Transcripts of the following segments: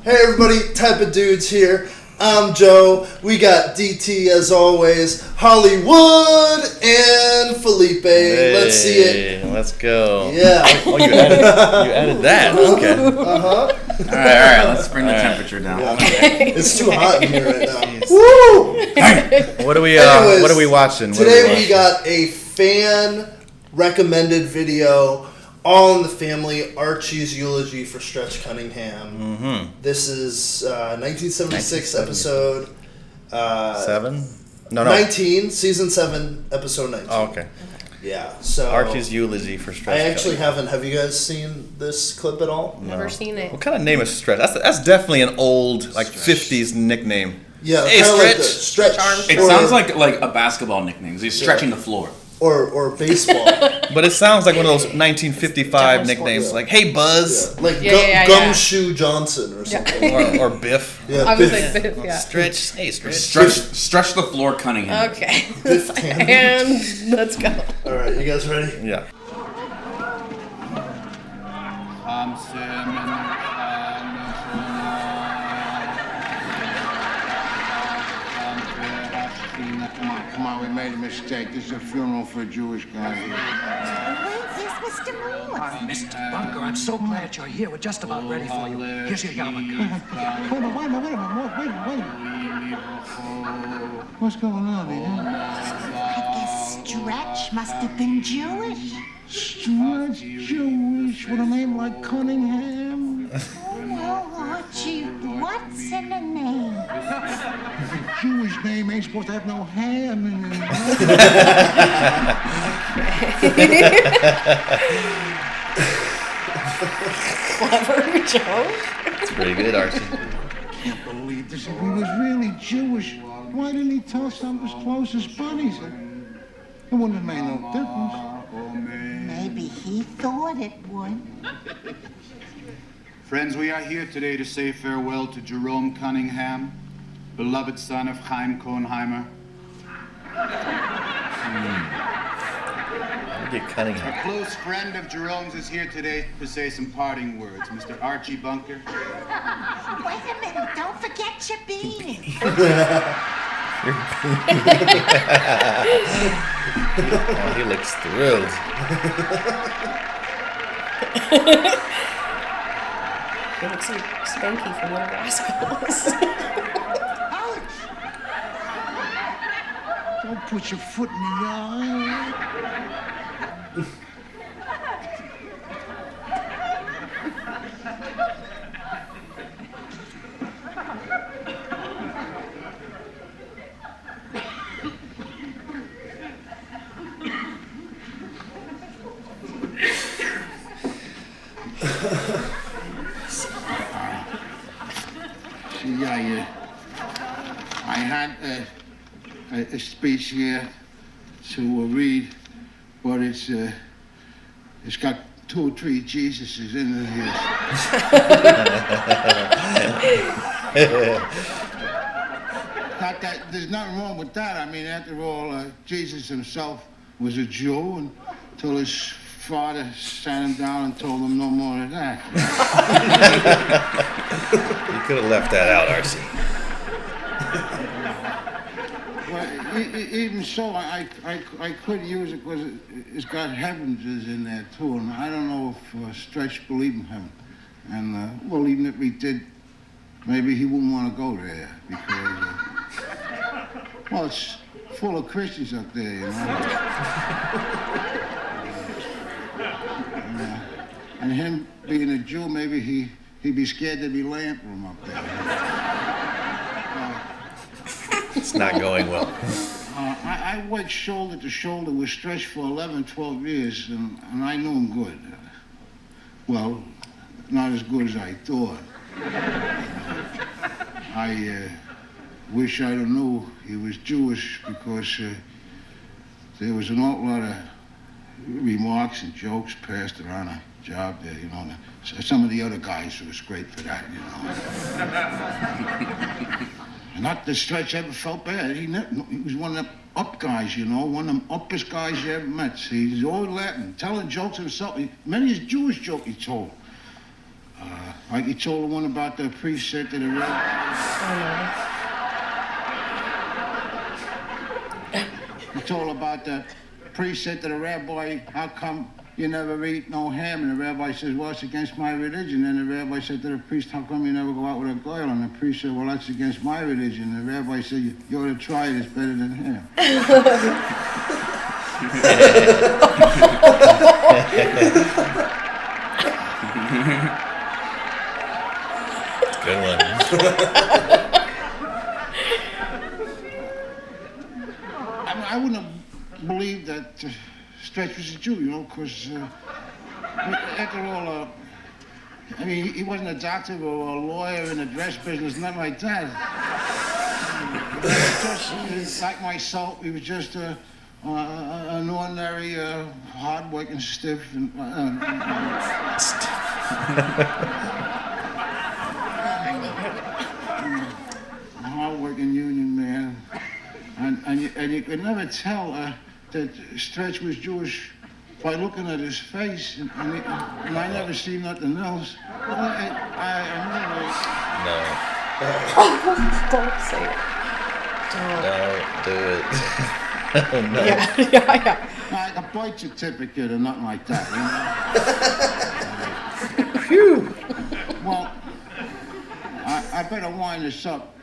Hey everybody, Type of Dudes here. I'm Joe. We got DT as always, Hollywood, and Felipe. Hey, let's see it. Let's go. Yeah. Oh, you added that. Okay. All right. Let's bring the temperature down. Yeah. It's too hot in here right now. Jeez. Woo! What are we? Anyways, what are we watching? Today we got a fan recommended video. All in the Family, Archie's eulogy for Stretch Cunningham. Mm-hmm. This is 1976 episode 7? No. 19, season 7, episode 19. Oh, okay. Yeah, so Archie's eulogy for Stretch. I actually haven't. Have you guys seen this clip at all? Never seen it. What kind of name is Stretch? That's definitely an old like 50s nickname. Yeah, Hey, kind of like the Stretch. Stretch. It sounds like a basketball nickname. He's stretching the floor. or baseball. But it sounds like one of those 1955 nicknames, Yeah. like "Hey Buzz" Yeah, like Yeah. Gumshoe Johnson or something. or Biff. Yeah, I was Biff. like, Biff, yeah. Stretch. Hey Stretch. Stretch the floor, Cunningham. Okay. Biff Tannen. And let's go. All right, you guys ready? Yeah. Come on, we made a mistake. This is a funeral for a Jewish guy. Where's Mr. Moore? Mr. Bunker, I'm so glad you're here. We're just about ready for you. Here's your yarmulke. Wait a minute. What's going on here? I guess Stretch must have been Jewish. Stretch Jewish with a name like Cunningham? Oh, Archie, what's in the name? A Jewish name ain't supposed to have no ham in it. Clever joke. It's pretty good, Archie. Can't believe this. If he was really Jewish, why didn't he tell some of his closest buddies? It wouldn't have made no difference. Maybe he thought it would. Friends, we are here today to say farewell to Jerome Cunningham, beloved son of Chaim Cohenheimer. Get Cunningham. A close friend of Jerome's is here today to say some parting words. Mr. Archie Bunker. Wait a minute, don't forget your beanie. Oh, he looks thrilled. He looks like Spanky from Little Rascals. Don't put your foot in the eye. See, I had a speech here to read, but it's got 2 or 3 Jesuses in it here. Not that there's nothing wrong with that. I mean, after all, Jesus himself was a Jew until his father sat him down and told him no more of that. You could have left that out, Archie. Well, even so, I could use it because it's got heavens in there too, and I don't know if Stretch believed in heaven. And well, even if he did, maybe he wouldn't want to go there because well, it's full of Christians up there, you know. And him being a Jew, maybe he'd be scared to be laying for him up there. It's not going well. I worked shoulder to shoulder with Stretch for 11, 12 years, and I knew him good. Well, not as good as I thought. I wish I'd have knew he was Jewish because there was an awful lot of remarks and jokes passed around a job there, you know. Some of the other guys was great for that, you know. Not that Stretch ever felt bad. He was one of them up guys, you know, one of them uppest guys you ever met. See, he's always laughing, telling jokes himself. Many is Jewish joke he told. Like you told the one about the priest said to the rabbi. You told about the priest said to the rabbi, how come you never eat no ham? And the rabbi says, well, it's against my religion. And the rabbi said to the priest, how come you never go out with a girl? And the priest said, well, that's against my religion. And the rabbi said, you ought to try it, it's better than ham. Good one. I wouldn't have believed that Stretch was a Jew, you know, because after all, I mean, he wasn't a doctor or a lawyer in the dress business, nothing like that. He was just like myself. He was just an ordinary, hard-working stiff. And, hard-working union man. And you could never tell that Stretch was Jewish by looking at his face, and I never seen nothing else. Don't say it. Don't do it. No. Yeah. Like a birth certificate or nothing like that, you know? Phew. Well, I better wind this up.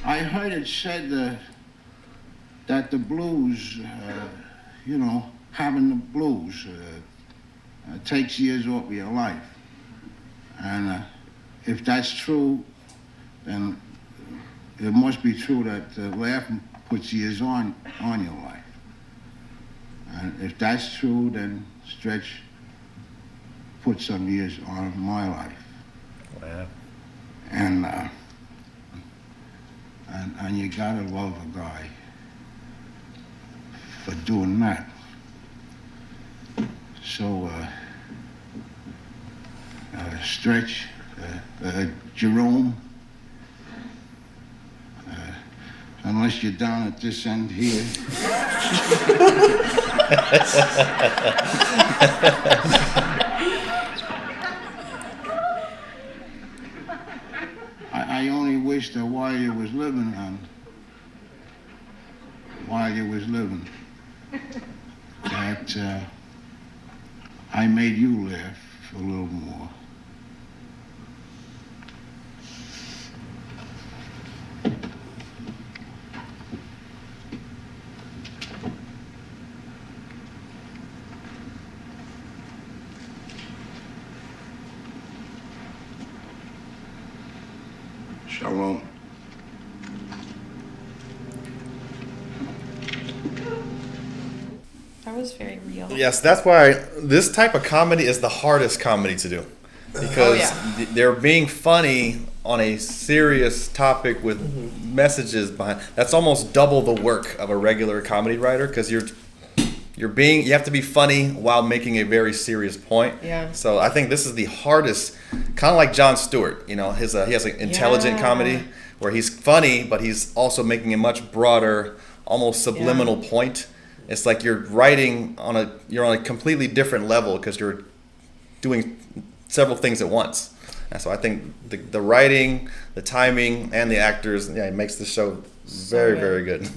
I heard it said that the blues, you know, having the blues takes years off of your life. And if that's true, then it must be true that laughing puts years on your life. And if that's true, then Stretch put some years on my life. Wow. And you gotta love a guy for doing that. So, Stretch, Jerome, unless you're down at this end here. I only wish that while you was living, that I made you laugh a little more. Shalom. That was very real. Yes, that's why this type of comedy is the hardest comedy to do. Because they're being funny on a serious topic with messages behind. That's almost double the work of a regular comedy writer, because you have to be funny while making a very serious point. Yeah. So I think this is the hardest, kind of like Jon Stewart. You know, he has an intelligent comedy where he's funny, but he's also making a much broader, almost subliminal point. It's like you're writing you're on a completely different level because you're doing several things at once. And so I think the writing, the timing, and the actors, it makes the show very, very good.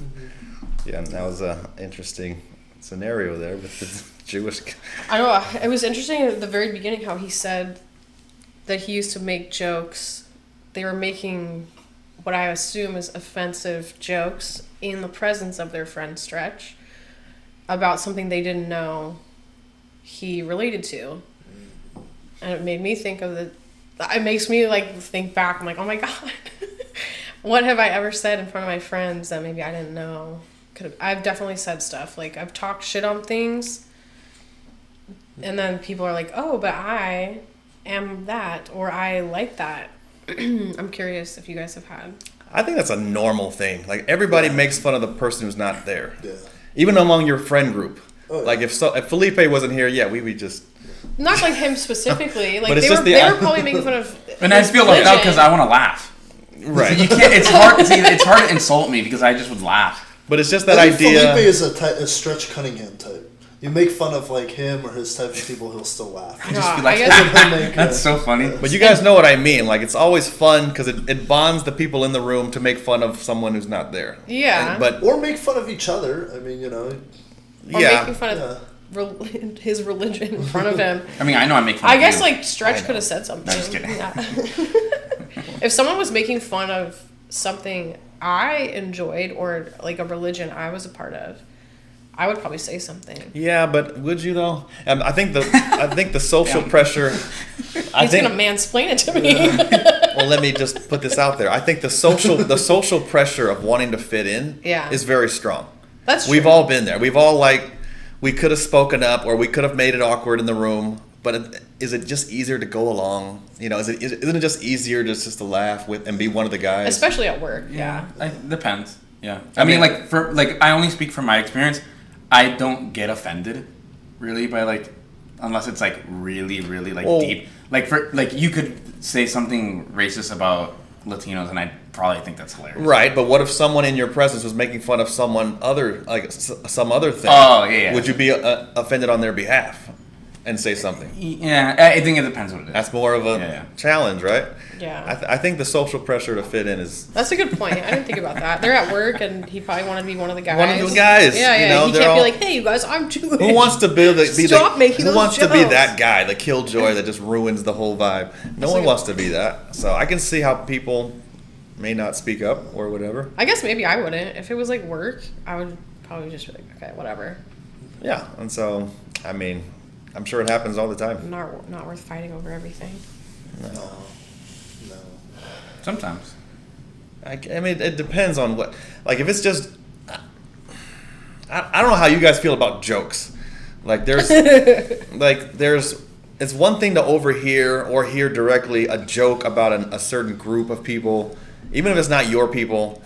Yeah, and that was an interesting scenario there with the Jewish. I know, it was interesting at the very beginning how he said that he used to make jokes. They were making what I assume is offensive jokes in the presence of their friend Stretch about something they didn't know he related to. And it made me think of it makes me think back. I'm like, oh my God, what have I ever said in front of my friends that maybe I didn't know? I've definitely said stuff. Like, I've talked shit on things, and then people are like, oh, but I am that, or I like that. I'm curious if you guys have had. I think that's a normal thing. Like, everybody makes fun of the person who's not there. Yeah. Even among your friend group. Oh, yeah. Like, if Felipe wasn't here, we would just... Not like him specifically. Like, but they were probably making fun of... And I feel left out because I want to laugh. Right. You can't. It's hard. It's hard to insult me because I just would laugh. But it's just that idea. Felipe is a Stretch Cunningham type. You make fun of like him or his type of people, he'll still laugh. I just feel like I guess- that's so funny. But you guys know what I mean. Like, it's always fun because it bonds the people in the room to make fun of someone who's not there. Yeah. But Or make fun of each other. I mean, Or yeah, making fun of his religion in front of him. I mean, I know I make fun I of guess you. like Stretch could have said something. No, just kidding. Yeah. If someone was making fun of something I enjoyed or like a religion I was a part of, I would probably say something. yeah. But would you though? I think the social pressure. He's I think. gonna mansplain it to me. Well, let me just put this out there. I think the social pressure of wanting to fit in Yeah. is very strong. That's true. We've all been there. We've all we could have spoken up or we could have made it awkward in the room. But is it just easier to go along? You know, isn't it just easier just to laugh with and be one of the guys? Especially at work. Yeah. Depends. Yeah. I mean, I only speak from my experience. I don't get offended, really, by unless it's really, really deep. You could say something racist about Latinos, and I'd probably think that's hilarious. Right, but what if someone in your presence was making fun of someone other, some other thing? Oh, yeah. Would you be offended on their behalf and say something? Yeah, I think it depends what it is. That's more of a challenge, right? Yeah. I think the social pressure to fit in is... That's a good point. I didn't think about that. They're at work, and he probably wanted to be one of the guys. One of the guys. Yeah, you know, he can't be like, hey, you guys, I'm Jewish. Who wants to Stop making Who those wants to be jokes. that guy, the killjoy that just ruins the whole vibe? No one wants to be that. So I can see how people may not speak up or whatever. I guess maybe I wouldn't. If it was work, I would probably just be like, okay, whatever. Yeah, and so, I mean, I'm sure it happens all the time. Not worth fighting over everything. no. Sometimes. I mean, it depends on what. If it's just, I don't know how you guys feel about jokes. There's, it's one thing to overhear or hear directly a joke about a certain group of people, even if it's not your people,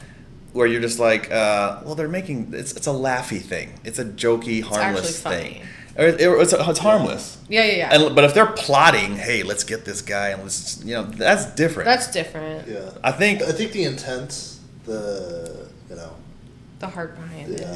where you're just well, they're making it's a laughy thing. It's a jokey, harmless thing. It's harmless. Yeah. But if they're plotting, hey, let's get this guy and let's, that's different. That's different. Yeah. I think the intent, The heart behind it.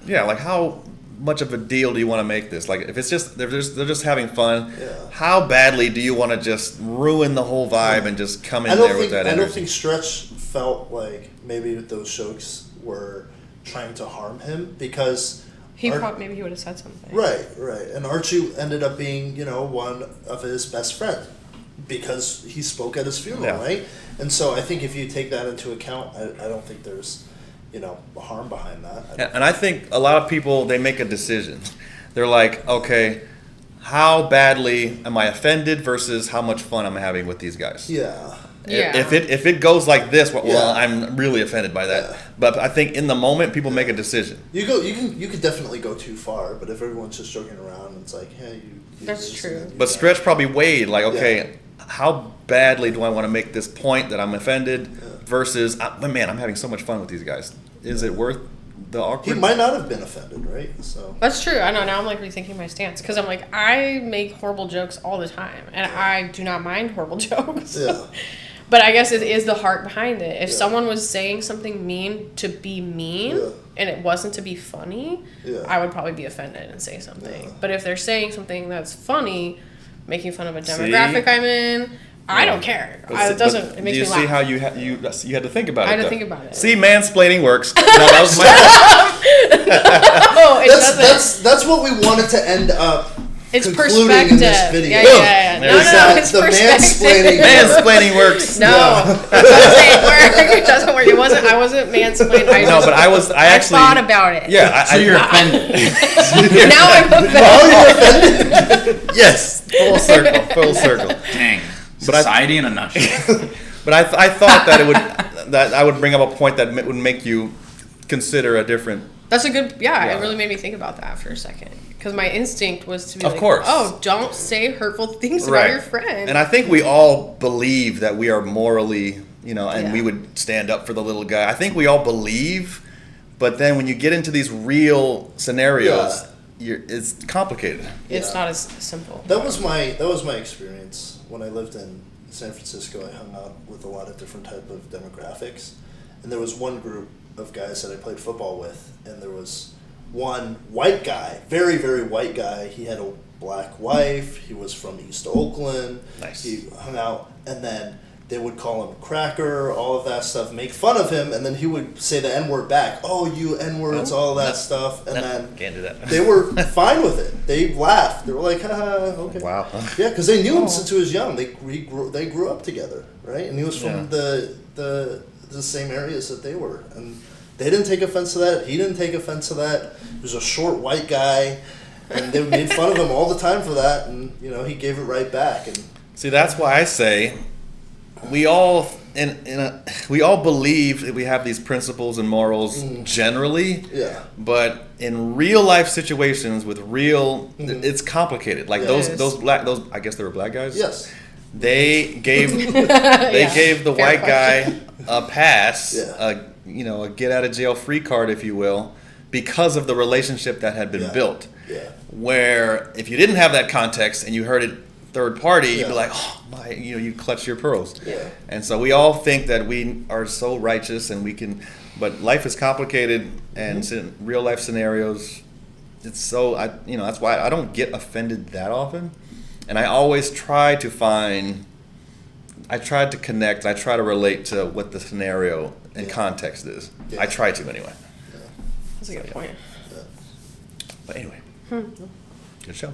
Yeah, how much of a deal do you want to make this? If it's just they're just having fun, how badly do you want to just ruin the whole vibe and just come in there with that energy? I don't think Stretch felt like maybe those jokes were trying to harm him because Maybe he would have said something. Right. And Archie ended up being, one of his best friends because he spoke at his funeral, right? And so I think if you take that into account, I don't think there's, harm behind that. And I think a lot of people, they make a decision. They're like, okay, how badly am I offended versus how much fun I'm having with these guys? Yeah. If it goes like this, well, I'm really offended by that. Yeah. But I think in the moment, people make a decision. You could definitely go too far, but if everyone's just joking around, it's like, hey, that's true. But Stretch probably weighed okay, how badly do I want to make this point that I'm offended versus, man, I'm having so much fun with these guys. Is it worth the awkward? He might not have been offended, right? So that's true. I know. Now I'm rethinking my stance because I'm I make horrible jokes all the time, and I do not mind horrible jokes. Yeah. But I guess it is the heart behind it. If someone was saying something mean to be mean and it wasn't to be funny, I would probably be offended and say something. Yeah. But if they're saying something that's funny, making fun of a demographic I'm in, I don't care. It doesn't. It makes me laugh. Do you see how you had to think about it? I had to think about it. See, mansplaining works. No, that was my. That's what we wanted to end up. It's concluding perspective. In this video. Yeah. No, it's the perspective. Mansplaining works. No, it doesn't work. I wasn't mansplaining. I actually thought about it. Yeah. So you're offended. Now I'm offended. Oh, you're offended. Yes. Full circle. Dang. Society in a nutshell. But I thought that I would bring up a point that would make you consider a different. That's a good. Yeah, it really made me think about that for a second. Because my instinct was to be don't say hurtful things about your friend. And I think we all believe that we are morally, and we would stand up for the little guy. I think we all believe, but then when you get into these real scenarios, it's complicated. It's not as simple. That was my experience when I lived in San Francisco. I hung out with a lot of different type of demographics, and there was one group of guys that I played football with, and there was one white guy, very, very white guy. He had a black wife. He was from East Oakland. Nice. He hung out, and then they would call him cracker, all of that stuff, make fun of him, and then he would say the N-word back. Oh, you N-words, all that stuff. And then can't do that. they were fine with it. They laughed. They were like, haha, okay. Wow. Yeah, because they knew him since he was young. They grew up together, right? And he was from the same areas that they were. And they didn't take offense to that. He didn't take offense to that. He was a short white guy, and they made fun of him all the time for that. And, he gave it right back. And see, that's why I say we all we all believe that we have these principles and morals generally. Yeah. But in real life situations with real, it's complicated. Like those I guess they were black guys. yes. They gave gave the Fair white question. guy a pass, Yeah. a get out of jail free card, if you will, because of the relationship that had been Yeah. built. Yeah. Where if you didn't have that context and you heard it third party, you'd be Yeah. like, oh my, you clutch your pearls. Yeah. And so we all think that we are so righteous and we can, but life is complicated, and in real life scenarios, it's so that's why I don't get offended that often, and I always try to connect, I try to relate to what the scenario and context is. Yeah. I try to anyway. That's a good point. But anyway, good show.